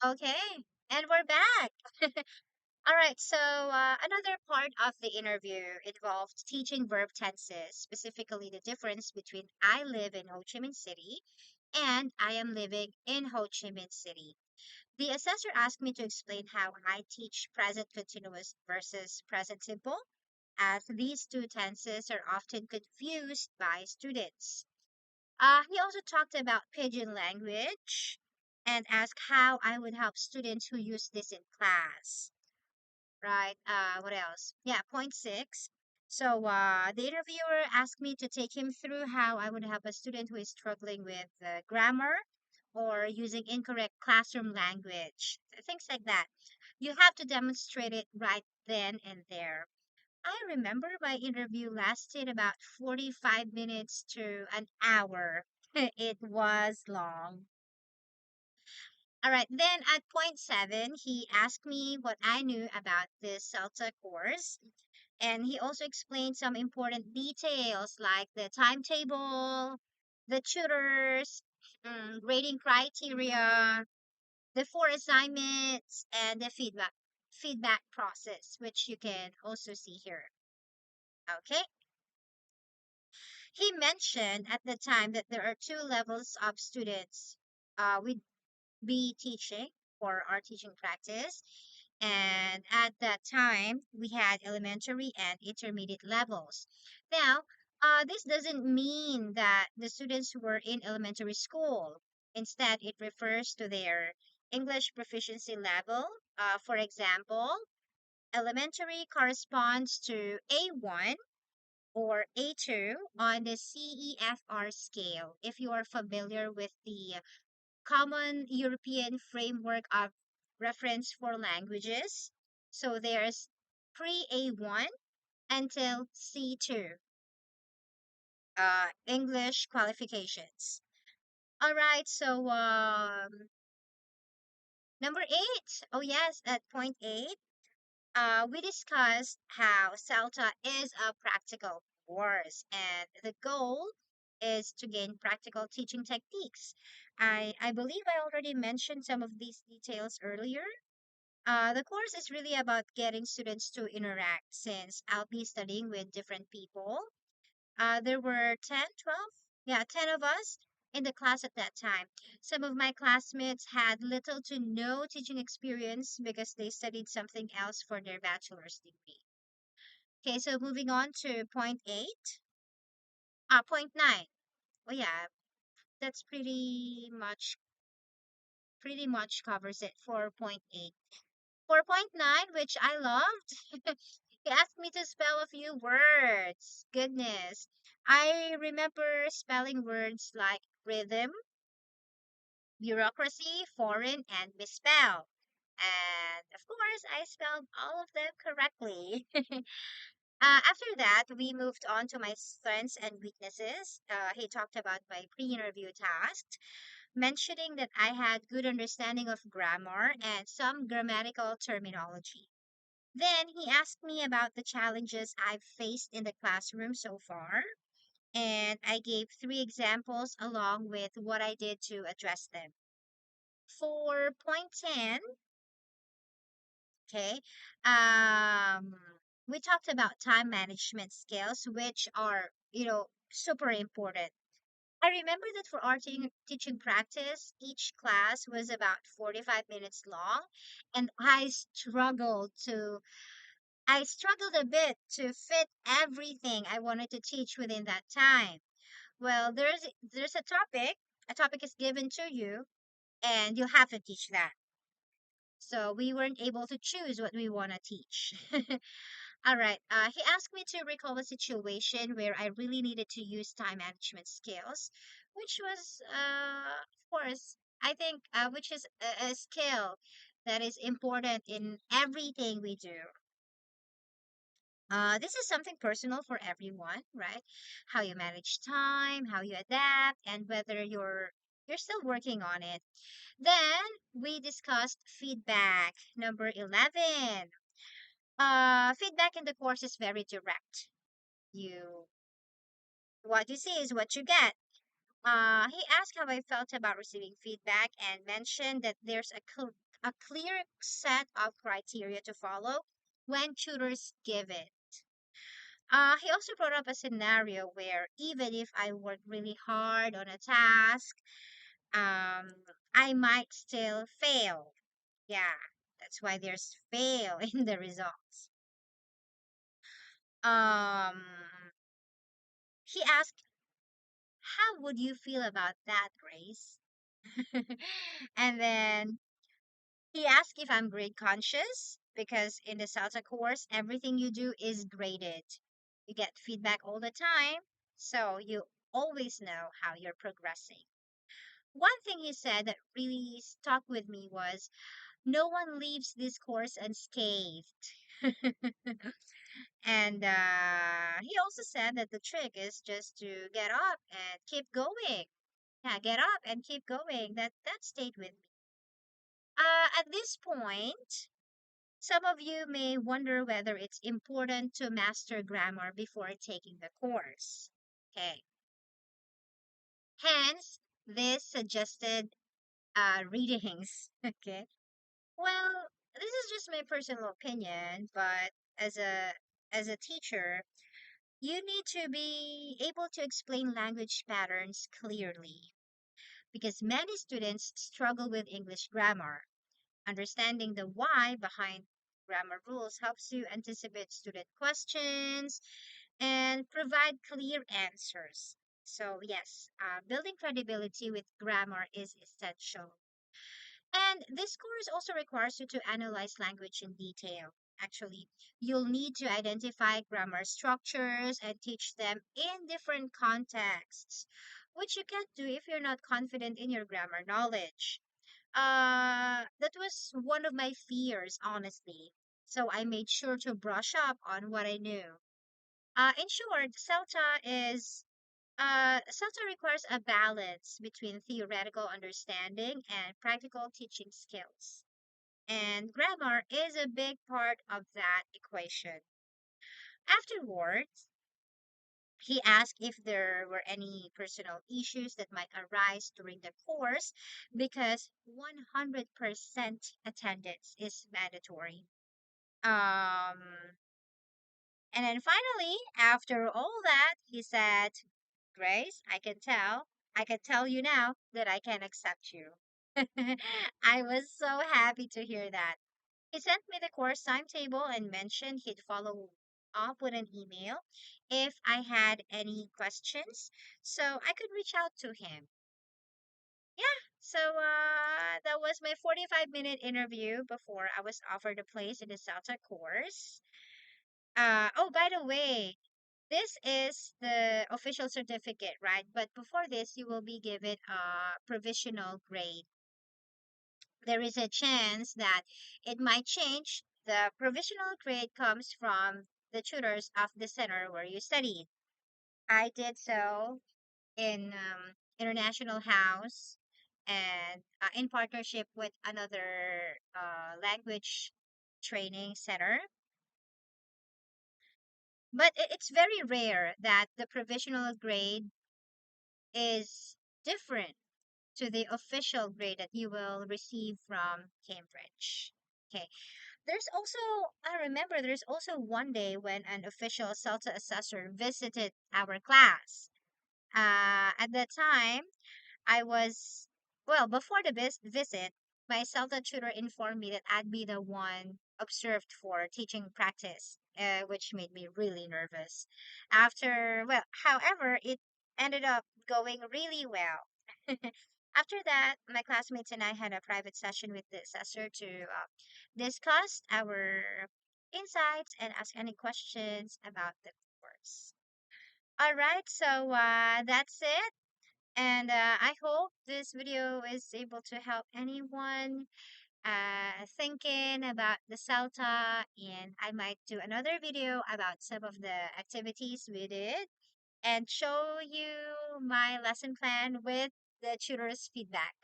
Okay, and we're back. All right, so another part of the interview involved teaching verb tenses, specifically the difference between I live in Ho Chi Minh City and I am living in Ho Chi Minh City. The assessor asked me to explain how I teach present continuous versus present simple, as these two tenses are often confused by students. He also talked about pidgin language and asked how I would help students who use this in class. Right. What else? Yeah, point six. So the interviewer asked me to take him through how I would help a student who is struggling with grammar or using incorrect classroom language, things like that. You have to demonstrate it right then and there. I remember my interview lasted about 45 minutes to an hour. It was long. All right, then at point seven, he asked me what I knew about the CELTA course, and he also explained some important details like the timetable, the tutors, grading criteria, the four assignments, and the feedback process, which you can also see here. Okay. He mentioned at the time that there are two levels of students we'd be teaching for our teaching practice. And at that time, we had elementary and intermediate levels. Now, this doesn't mean that the students were in elementary school. Instead, it refers to their English proficiency level. For example, elementary corresponds to A1 or A2 on the CEFR scale, if you are familiar with the Common European Framework of Reference for Languages. So there's pre A1 until C2, English qualifications. All right, so number eight. Oh, yes, at point eight. We discussed how CELTA is a practical course, and the goal is to gain practical teaching techniques. I believe I already mentioned some of these details earlier. The course is really about getting students to interact since I'll be studying with different people. There were 10, 12, yeah, 10 of us in the class at that time. Some of my classmates had little to no teaching experience because they studied something else for their bachelor's degree. Okay, so moving on to point eight. Point nine. Oh yeah, that's pretty much covers it for point eight. For point nine, which I loved, he asked me to spell a few words. Goodness. I remember spelling words like rhythm, bureaucracy, foreign, and misspell. And of course, I spelled all of them correctly. After that, we moved on to my strengths and weaknesses. He talked about my pre interview tasks, mentioning that I had good understanding of grammar and some grammatical terminology. Then he asked me about the challenges I've faced in the classroom so far, and I gave three examples along with what I did to address them. For point 10, okay, um, we talked about time management skills, which are, super important. I remember that for our teaching practice, each class was about 45 minutes long, and I struggled a bit to fit everything I wanted to teach within that time. Well, there's a topic is given to you, and you have to teach that. So we weren't able to choose what we want to teach. All right. He asked me to recall a situation where I really needed to use time management skills, which was, of course, I think, which is a skill that is important in everything we do. This is something personal for everyone, right? How you manage time, how you adapt, and whether you're still working on it. Then we discussed feedback. Number 11. Feedback in the course is very direct. You what you see is what you get. He asked how I felt about receiving feedback and mentioned that there's a a clear set of criteria to follow when tutors give it. He also brought up a scenario where even if I work really hard on a task, um, I might still fail. Yeah, that's why there's fail in the results. Um, he asked, "How would you feel about that, Grace?" And then he asked if I'm grade conscious because in the CELTA course, everything you do is graded. You get feedback all the time, so you always know how you're progressing. One thing he said that really stuck with me was no one leaves this course unscathed. And he also said that the trick is just to get up and keep going. Yeah, get up and keep going. That stayed with me. At this point, some of you may wonder whether it's important to master grammar before taking the course. Okay. Hence, this suggested readings. Okay. Well, this is just my personal opinion, but as a as a teacher, you need to be able to explain language patterns clearly because many students struggle with English grammar. Understanding the why behind grammar rules helps you anticipate student questions and provide clear answers. So, yes, building credibility with grammar is essential. And this course also requires you to analyze language in detail. Actually, you'll need to identify grammar structures and teach them in different contexts, which you can't do if you're not confident in your grammar knowledge. That was one of my fears, honestly. So I made sure to brush up on what I knew. In short, CELTA requires a balance between theoretical understanding and practical teaching skills. And grammar is a big part of that equation. Afterwards, he asked if there were any personal issues that might arise during the course because 100% attendance is mandatory. Um, and then finally, after all that, he said, Grace, I can tell you now that I can accept you. I was so happy to hear that. He sent me the course timetable and mentioned he'd follow up with an email if I had any questions, so I could reach out to him. Yeah, so that was my 45-minute interview before I was offered a place in the CELTA course. Oh, by the way, this is the official certificate, right? But before this, you will be given a provisional grade. There is a chance that it might change. The provisional grade comes from the tutors of the center where you studied. I did so in International House and in partnership with another language training center. But it's very rare that the provisional grade is different to the official grade that you will receive from Cambridge. Okay. I remember there's also one day when an official CELTA assessor visited our class. At that time, I was, well, before the visit, my CELTA tutor informed me that I'd be the one observed for teaching practice, which made me really nervous. However, it ended up going really well. After that, my classmates and I had a private session with the assessor to discuss our insights and ask any questions about the course. All right, so that's it. And I hope this video is able to help anyone thinking about the CELTA. And I might do another video about some of the activities we did and show you my lesson plan with the tutor's feedback.